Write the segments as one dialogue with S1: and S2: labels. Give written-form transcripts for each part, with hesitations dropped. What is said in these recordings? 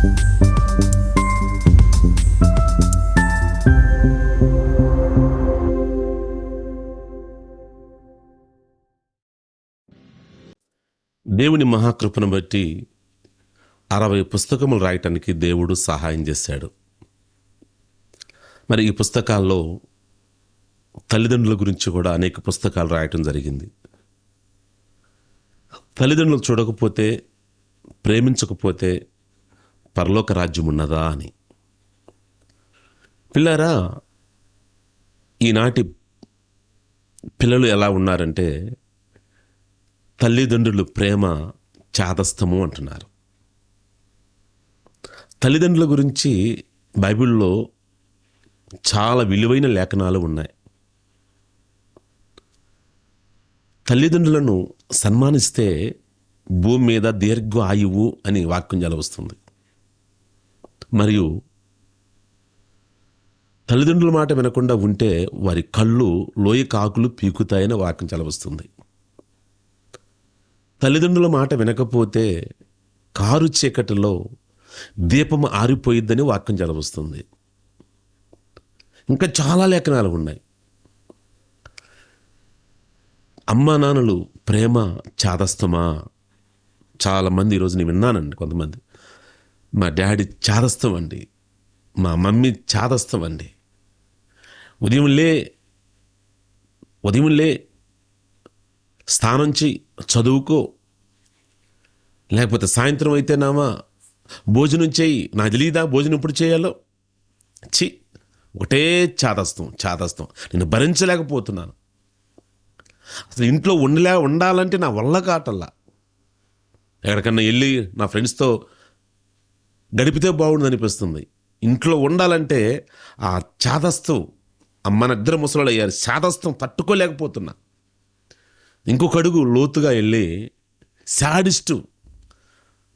S1: దేవుని మహాకృపను బట్టి 60 పుస్తకములు రాయటానికి దేవుడు సహాయం చేశాడు. మరి ఈ పుస్తకాల్లో తల్లిదండ్రుల గురించి కూడా అనేక పుస్తకాలు రాయటం జరిగింది. తల్లిదండ్రులు చూడకపోతే, ప్రేమించకపోతే పరలోక రాజ్యం ఉన్నదా అని. పిల్లారా, ఈనాటి పిల్లలు ఎలా ఉన్నారంటే తల్లిదండ్రులు ప్రేమ చాదస్తము అంటున్నారు. తల్లిదండ్రుల గురించి బైబిల్లో చాలా విలువైన లేఖనాలు ఉన్నాయి. తల్లిదండ్రులను సన్మానిస్తే భూమి మీద దీర్ఘ ఆయువు అని వాక్యం జలవస్తుంది. మరియు తల్లిదండ్రుల మాట వినకుండా ఉంటే వారి కళ్ళు లోయ కాకులు పీకుతాయని వాక్యం చలవస్తుంది. తల్లిదండ్రుల మాట వినకపోతే కారు చీకటిలో దీపం ఆరిపోయిద్దని వాక్యం చలవస్తుంది. ఇంకా చాలా లేఖనాలు ఉన్నాయి. అమ్మా నాన్నలు ప్రేమ చాదస్తమా? చాలామంది ఈరోజు నేను విన్నానండి. కొంతమంది, మా డాడీ చాదస్తం అండి, మా మమ్మీ చాదస్తం అండి. ఉదయం లే స్నానం చేయి, చదువుకో, లేకపోతే సాయంత్రం అయితేనామా భోజనం చేయి, నాకు తెలియదా భోజనం ఎప్పుడు చేయాలో? ఒకటే చాదస్తం. నేను భరించలేకపోతున్నాను. అసలు ఇంట్లో ఉండాలంటే నా వల్ల కాటల్లా. ఎక్కడికన్నా వెళ్ళి నా ఫ్రెండ్స్తో గడిపితే బాగుండు అనిపిస్తుంది. ఇంట్లో ఉండాలంటే ఆ చాదస్తం, అమ్మన ఇద్దరు ముసలాళ్ళు అయ్యారు, చాదస్తం తట్టుకోలేకపోతున్నా. ఇంకొక అడుగు లోతుగా వెళ్ళి శాడిస్టు,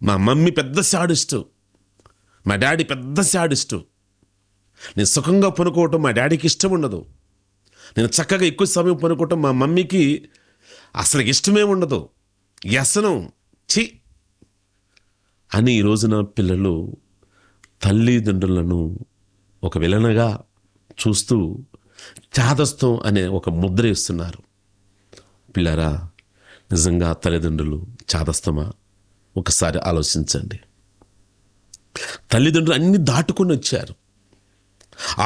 S1: మా మమ్మీ పెద్ద శాడిస్టు, మా డాడీ పెద్ద శాడిస్టు. నేను సుఖంగా పనుకోవటం మా డాడీకి ఇష్టం ఉండదు. నేను చక్కగా ఎక్కువ సమయం పనుకోవటం మా మమ్మీకి అసలు ఇష్టమే ఉండదు. వ్యసనం అని ఈ రోజున పిల్లలు తల్లిదండ్రులను ఒక విలనగా చూస్తూ చాదస్తం అనే ఒక ముద్ర ఇస్తున్నారు. పిల్లరా, నిజంగా తల్లిదండ్రులు చాదస్తమా? ఒకసారి ఆలోచించండి. తల్లిదండ్రులు అన్నీ దాటుకొని వచ్చారు.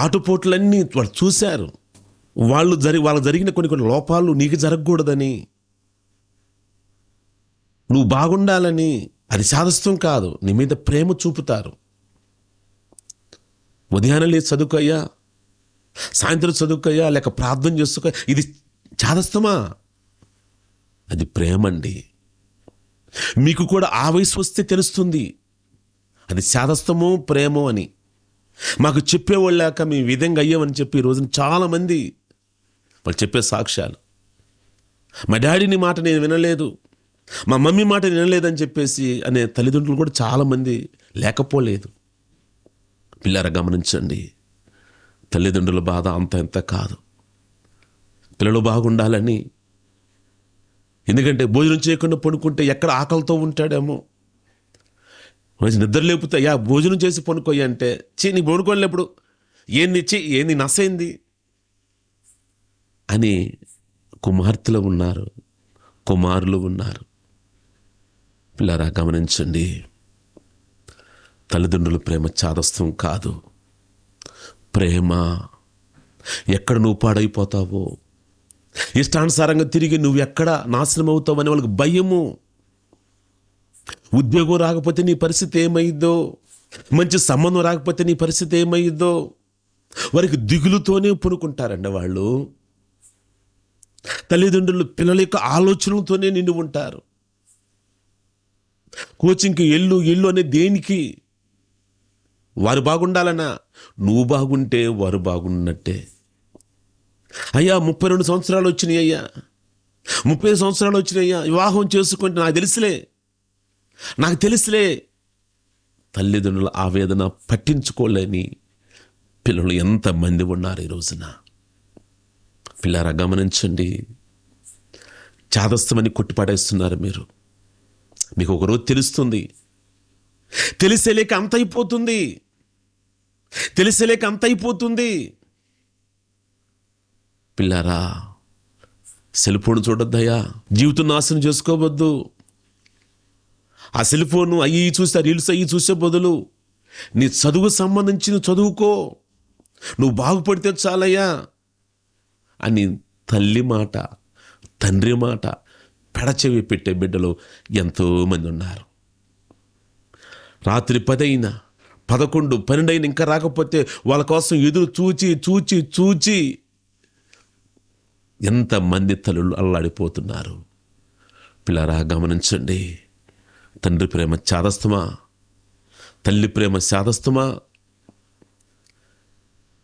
S1: ఆటుపోట్లన్నీ వాళ్ళు చూశారు. వాళ్ళకు జరిగిన కొన్ని లోపాలు నీకు జరగకూడదని, నువ్వు బాగుండాలని. అది చాదస్తం కాదు, నీ మీద ప్రేమ చూపుతారు. ఉదయాన్నే లేచి చదువుకోయ్యా, సాయంత్రం చదువుకోయ్యా, లేక ప్రార్థన చేసుకో. ఇది చాదస్తమా? అది ప్రేమండి. మీకు కూడా ఆ వయసు వస్తే తెలుస్తుంది అది చాదస్తమో ప్రేమో అని. మాకు చెప్పేవాళ్ళాక మేము విధంగా అయ్యామని చెప్పి ఈ రోజున చాలామంది వాళ్ళు చెప్పే సాక్ష్యాలు. మా డాడీని మాట నేను వినలేదు, మా మమ్మీ మాట నేను వినలేదని చెప్పేసి అనే తల్లిదండ్రులు కూడా చాలామంది లేకపోలేదు. పిల్లరా, గమనించండి, తల్లిదండ్రుల బాధ అంత ఎంత కాదు. పిల్లలు బాగుండాలని, ఎందుకంటే భోజనం చేయకుండా పడుకుంటే ఎక్కడ ఆకలితో ఉంటాడేమో. నిద్ర లేపుతా, భోజనం చేసి పనుకోయ్యా అంటే, నీ పడుకోలేప్పుడు ఏంది నసైంది అని కుమార్తెలు ఉన్నారు, కుమారులు ఉన్నారు. పిల్లరా, గమనించండి, తల్లిదండ్రుల ప్రేమ చాదస్తం కాదు, ప్రేమ. ఎక్కడ నువ్వు పాడైపోతావో, ఇష్టానుసారంగా తిరిగి నువ్వు ఎక్కడ నాశనం అవుతావు అని వాళ్ళకి భయము. ఉద్యోగం రాకపోతే నీ పరిస్థితి ఏమైందో, మంచి సంబంధం రాకపోతే నీ పరిస్థితి ఏమైందో, వారికి దిగులుతోనే పునుకుంటారండి వాళ్ళు. తల్లిదండ్రులు పిల్లల యొక్క ఆలోచనలతోనే నిండి ఉంటారు. కోచింగ్కి ఎల్లు అనే దేనికి? వారు బాగుండాలన్నా. నువ్వు బాగుంటే వారు బాగున్నట్టే. అయ్యా 32 సంవత్సరాలు వచ్చినాయి, అయ్యా 30 సంవత్సరాలు వచ్చినాయ్యా, వివాహం చేసుకుంటే నాకు తెలుసులే. తల్లిదండ్రుల ఆవేదన పట్టించుకోలేని పిల్లలు ఎంతమంది ఉన్నారు ఈ రోజున. పిల్లరా, గమనించండి, చాదస్తమని కొట్టిపడేస్తున్నారు మీరు. మీకు ఒకరోజు తెలుస్తుంది తెలిసేలేక అంత అయిపోతుంది, తెలిసేలేక అంత అయిపోతుంది. పిల్లారా, సెల్ ఫోన్ చూడొద్దయ్యా, జీవితం నాశనం చేసుకోవద్దు. ఆ సెల్ ఫోన్ అయ్యి చూస్తే, రీల్స్ అయ్యి చూసే బదులు నీ చదువు సంబంధించిన చదువుకో, నువ్వు బాగుపడితే చాలయ్యా అని తల్లి మాట, తండ్రి మాట పెడచెవి పెట్టే బిడ్డలు ఎంతోమంది ఉన్నారు. రాత్రి 10 అయినా 11, 12 అయినా ఇంకా రాకపోతే వాళ్ళ కోసం ఎదురు చూచి చూచి చూచి ఎంతమంది తల్లులు అల్లాడిపోతున్నారు. పిల్లరా, గమనించండి. తండ్రి ప్రేమ చాదస్తమా, తల్లి ప్రేమ శాదస్తమా?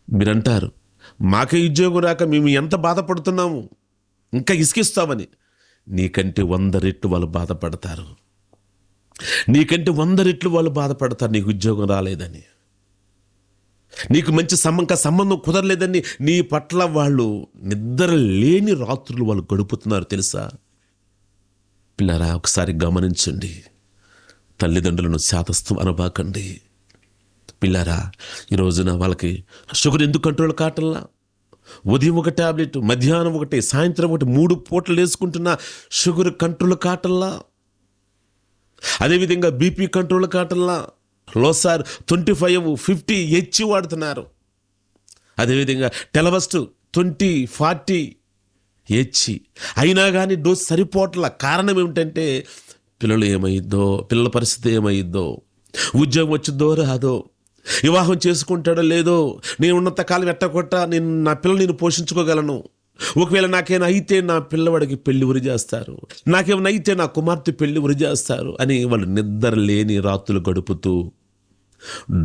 S1: మీరంటారు, మాకే ఉద్యోగం రాక మేము ఎంత బాధపడుతున్నాము, ఇంకా ఇసుకిస్తామని. నీకంటే 100 రెట్లు వాళ్ళు బాధపడతారు, నీకంటే 100 రెట్లు వాళ్ళు బాధపడతారు నీకు ఉద్యోగం రాలేదని, నీకు మంచి సంబంధం కుదరలేదని. నీ పట్ల వాళ్ళు నిద్ర లేని రాత్రులు వాళ్ళు గడుపుతున్నారు తెలుసా? పిల్లరా, ఒకసారి గమనించండి. తల్లిదండ్రులను శాతస్థం అనబాకండి. పిల్లరా, ఈ రోజున వాళ్ళకి షుగర్ ఎందుకు కంట్రోల్ కావటంలా? ఉదయం ఒక ట్యాబ్లెట్, మధ్యాహ్నం ఒకటి, సాయంత్రం ఒకటి, 3 పూటలు వేసుకుంటున్నా షుగర్ కంట్రోల్ కావటంలా. అదేవిధంగా బీపీ కంట్రోల్ కావటంలా. లోసార్ 25, 50 హెచ్ వాడుతున్నారు. అదేవిధంగా టెలవస్ట్ 20, 40 హెచ్ అయినా కానీ డోస్ సరిపోవట్ల. కారణం ఏమిటంటే పిల్లల పరిస్థితి ఏమైద్దో, ఉద్యోగం వచ్చిందో రాదో, వివాహం చేసుకుంటాడో లేదో, నేను ఉన్నంత కాలం ఎట్టకొట్ట నా పిల్లలు నేను పోషించుకోగలను, ఒకవేళ నాకేమైనా అయితే నా పిల్లవాడికి పెళ్లి ఉరి చేస్తారు, నాకేమైనా అయితే నా కుమార్తె పెళ్లి ఉరి చేస్తారు అని వాళ్ళు నిద్ర లేని రాత్రులు గడుపుతూ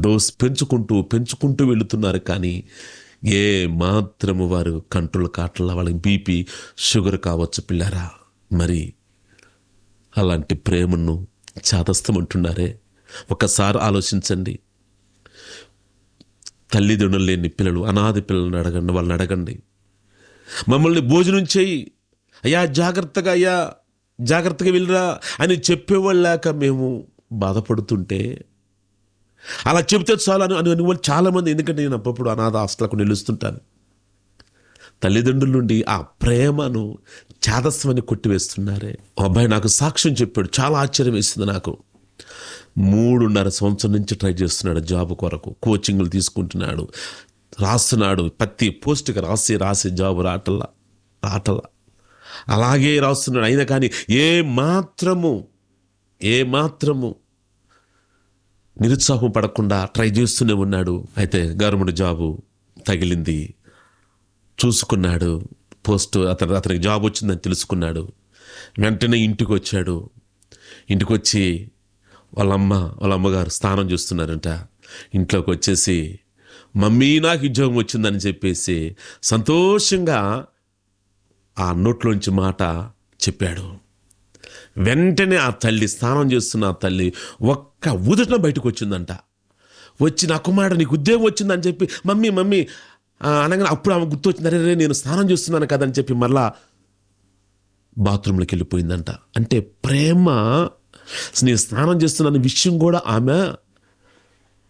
S1: డోస్ పెంచుకుంటూ వెళుతున్నారు. కానీ ఏ మాత్రము వారు కంట్రోల్ కావట్లా. వాళ్ళకి బీపీ, షుగర్ కావచ్చు. పిల్లరా, మరి అలాంటి ప్రేమను చాదస్తం అంటున్నారే. ఒకసారి ఆలోచించండి. తల్లిదండ్రులు లేని పిల్లలు, అనాథ పిల్లలను అడగండి, వాళ్ళని అడగండి. మమ్మల్ని భోజనం చేయి అయ్యా, జాగ్రత్తగా వెళ్ళరా అని చెప్పేవాళ్ళాక మేము బాధపడుతుంటే, అలా చెబితే చాలు అని వాళ్ళు చాలామంది. ఎందుకంటే నేను అప్పుడప్పుడు అనాథ హాస్టల్కు నిలుస్తుంటాను. తల్లిదండ్రుల నుండి ఆ ప్రేమను చాదస్వని కొట్టివేస్తున్నారే. అబ్బాయి నాకు సాక్ష్యం చెప్పాడు, చాలా ఆశ్చర్యం వేసింది నాకు. 3.5 సంవత్సరం నుంచి ట్రై చేస్తున్నాడు జాబ్ కొరకు, కోచింగ్లు తీసుకుంటున్నాడు, రాస్తున్నాడు. ప్రతి పోస్ట్కి రాసి జాబ్ రాటల్లా. అలాగే రాస్తున్నాడు. అయినా కానీ ఏ మాత్రము నిరుత్సాహం పడకుండా ట్రై చేస్తూనే ఉన్నాడు. అయితే గవర్నమెంట్ జాబు తగిలింది, చూసుకున్నాడు. పోస్ట్ అతనికి జాబ్ వచ్చిందని తెలుసుకున్నాడు. వెంటనే ఇంటికి వచ్చాడు. ఇంటికి వచ్చి వాళ్ళ అమ్మగారు స్నానం చేస్తున్నారంట. ఇంట్లోకి వచ్చేసి, మమ్మీ నాకు ఉద్యోగం వచ్చిందని చెప్పేసి సంతోషంగా ఆ నోట్లోంచి మాట చెప్పాడు. వెంటనే ఆ తల్లి, స్నానం చేస్తున్న ఆ తల్లి ఒక్క ఉదటన బయటకు వచ్చిందంట. వచ్చి, నా కుమారుడు నీకు ఉద్యోగం వచ్చిందని చెప్పి మమ్మీ అనగానే అప్పుడు ఆమె గుర్తొచ్చింది, అరే నేను స్నానం చేస్తున్నాను కదా అని చెప్పి మళ్ళా బాత్రూంలోకి వెళ్ళిపోయిందంట. అంటే ప్రేమ, నేను స్నానం చేస్తున్న విషయం కూడా ఆమె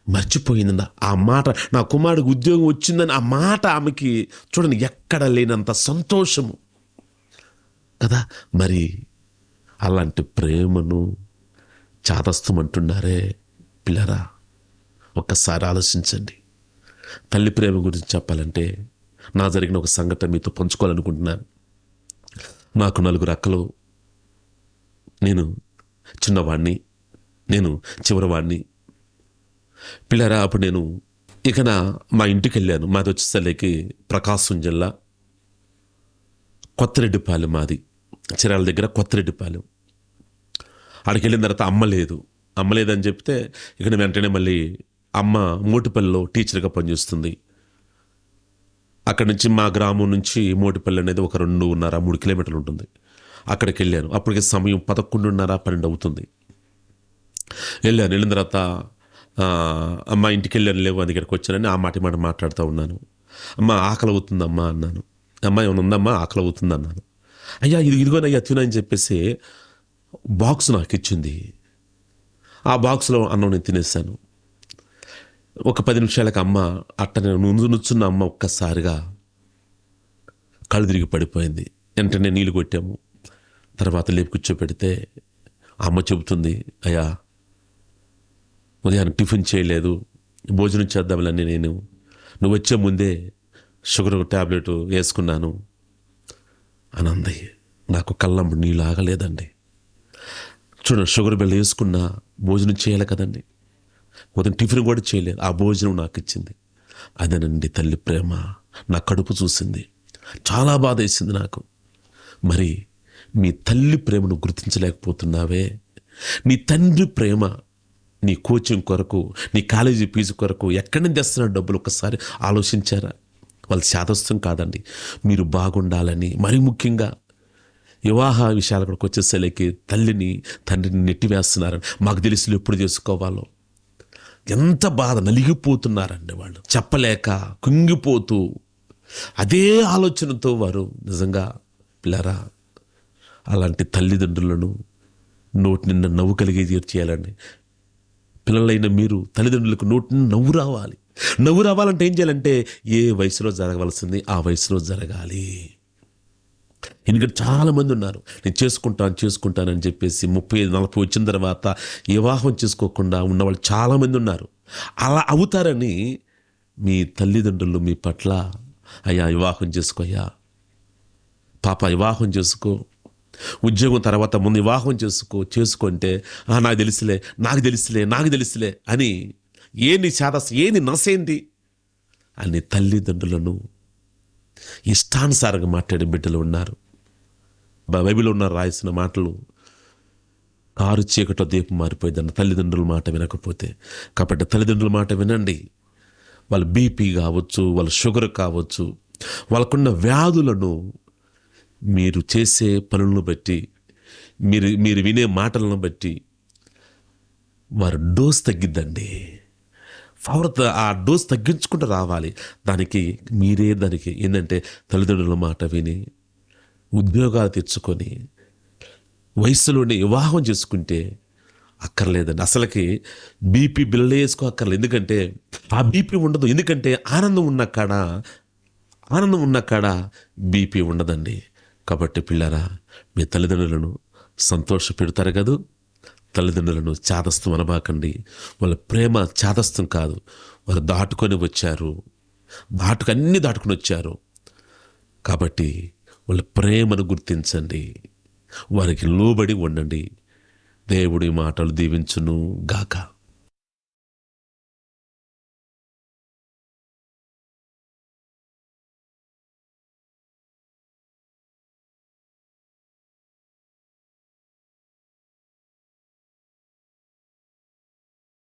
S1: మర్చిపోయిందంట. ఆ మాట, నా కుమారుడికి ఉద్యోగం వచ్చిందని ఆ మాట ఆమెకి చూడండి ఎక్కడ లేనంత సంతోషము కదా. మరి అలాంటి ప్రేమను చాదస్తం అంటున్నారే. పిల్లరా, ఒక్కసారి ఆలోచించండి. తల్లి ప్రేమ గురించి చెప్పాలంటే నా జరిగిన ఒక సంఘటన మీతో పంచుకోవాలనుకుంటున్నాను. నాకు 4 అక్కలు, నేను చిన్నవాడిని, నేను చివరివాడిని. పిల్లరా, అప్పుడు నేను మా ఇంటికి వెళ్ళాను. మాది వచ్చేసరికి ప్రకాశం జిల్లా కొత్తరెడ్డిపాలెం. మాది చిరాల దగ్గర కొత్తరెడ్డిపాలెం. అక్కడికి వెళ్ళిన తర్వాత అమ్మ లేదని చెప్తే ఇక వెంటనే మళ్ళీ అమ్మ మోటిపల్లిలో టీచర్గా పనిచేస్తుంది. అక్కడి నుంచి మా గ్రామం నుంచి మోటిపల్లి అనేది ఒక 2.5-3 కిలోమీటర్లు ఉంటుంది. అక్కడికి వెళ్ళాను. అప్పటికి సమయం 11:30-12 అవుతుంది. వెళ్ళిన తర్వాత అమ్మ ఇంటికి వెళ్ళాను, లేవు అని దగ్గరికి వచ్చానని ఆ మాట మాట్లాడుతూ ఉన్నాను. అమ్మ ఆకలి అవుతుందమ్మా అన్నాను. అమ్మ ఏమైనా ఉందమ్మా, ఆకలి అవుతుంది అన్నాను. అయ్యా ఇదిగోనయ్యా తినని చెప్పేసి బాక్స్ నాకు ఇచ్చింది. ఆ బాక్స్లో అన్నం నేను తినేసాను. ఒక 10 నిమిషాలకు అమ్మ అట్టనే నుంచున్న అమ్మ ఒక్కసారిగా కళ్ళు తిరిగి పడిపోయింది. వెంటనే నీళ్ళు కొట్టాము. తర్వాత లేపి కూర్చోపెడితే అమ్మ చెబుతుంది, అయ్యా ఉదయాన్నే టిఫిన్ చేయలేదు, భోజనం చేద్దామని నువ్వు వచ్చే ముందే షుగర్ ట్యాబ్లెట్ వేసుకున్నాను అని అంది. నాకు కళ్ళంబు నీళ్ళు ఆగలేదండి. చూడండి, షుగర్ బిళ్ళ వేసుకున్నా భోజనం చేయాలి కదండి. ఉదయం టిఫిన్ కూడా చేయలేదు, ఆ భోజనం నాకు ఇచ్చింది. అదేనండి తల్లి ప్రేమ. నా కడుపు చూసింది, చాలా బాధ వేసింది నాకు. మరి మీ తల్లి ప్రేమను గుర్తించలేకపోతున్నావే? నీ తండ్రి ప్రేమ, నీ కోచింగ్ కొరకు, నీ కాలేజీ ఫీజు కొరకు ఎక్కడి నుంచి తెస్తున్న డబ్బులు ఒక్కసారి ఆలోచించారా? వాళ్ళు శాదస్తం కాదండి, మీరు బాగుండాలని. మరి ముఖ్యంగా వివాహ విషయాల కొరకు వచ్చేసరికి తల్లిని తండ్రిని నెట్టివేస్తున్నారని మాకు తెలిసి ఎప్పుడు చేసుకోవాలో ఎంత బాధ, నలిగిపోతున్నారండి వాళ్ళు, చెప్పలేక కుంగిపోతూ అదే ఆలోచనతో వారు. నిజంగా పిల్లరా, అలాంటి తల్లిదండ్రులను నోటి నిండా నవ్వు కలిగి చేయాలండి. పిల్లలైన మీరు తల్లిదండ్రులకు నోటి నిండా నవ్వు రావాలి. నవ్వు రావాలంటే ఏం చేయాలంటే ఏ వయసులో జరగవలసింది ఆ వయసులో జరగాలి. ఎందుకంటే చాలామంది ఉన్నారు, నేను చేసుకుంటానని చెప్పేసి 30-40 వచ్చిన తర్వాత వివాహం చేసుకోకుండా ఉన్నవాళ్ళు చాలామంది ఉన్నారు. అలా అవుతారని మీ తల్లిదండ్రులు మీ పట్ల, అయ్యా వివాహం చేసుకో, అయ్యా పాప వివాహం చేసుకో, ఉద్యోగం తర్వాత ముందు వివాహం చేసుకుంటే నాకు తెలుసులే అని ఏది నసేంది అని తల్లిదండ్రులను ఇష్టానుసారంగా మాట్లాడే బిడ్డలు ఉన్నారు. బైబిల్లో ఉన్న రాసిన మాటలు, కారు చీకట్లో దీపం మారిపోయిందన్న తల్లిదండ్రుల మాట వినకపోతే. కాబట్టి తల్లిదండ్రుల మాట వినండి. వాళ్ళ బీపీ కావచ్చు, వాళ్ళ షుగర్ కావచ్చు, వాళ్ళకున్న వ్యాధులను మీరు చేసే పనులను బట్టి, మీరు వినే మాటలను బట్టి వారి డోస్ తగ్గిద్దండి. ఆ డోస్ తగ్గించుకుంటూ రావాలి. దానికి ఏంటంటే తల్లిదండ్రుల మాట విని ఉద్యోగాలు తెచ్చుకొని వయసులోనే వివాహం చేసుకుంటే అక్కర్లేదండి. అసలుకి బీపీ బిల్లలు వేసుకోక్కర్లేదు. ఎందుకంటే ఆ బీపీ ఉండదు. ఎందుకంటే ఆనందం ఉన్న కాడ బీపీ ఉండదండి. కాబట్టి పిల్లరా, మీ తల్లిదండ్రులను సంతోష పెడతారు కదూ. తల్లిదండ్రులను చాదస్తం అనబాకండి. వాళ్ళ ప్రేమ చాదస్తం కాదు. వాళ్ళు అన్నీ దాటుకొని వచ్చారు. కాబట్టి వాళ్ళ ప్రేమను గుర్తించండి, వారికి లోబడి ఉండండి. దేవుడి మాటలు దీవించును గాక.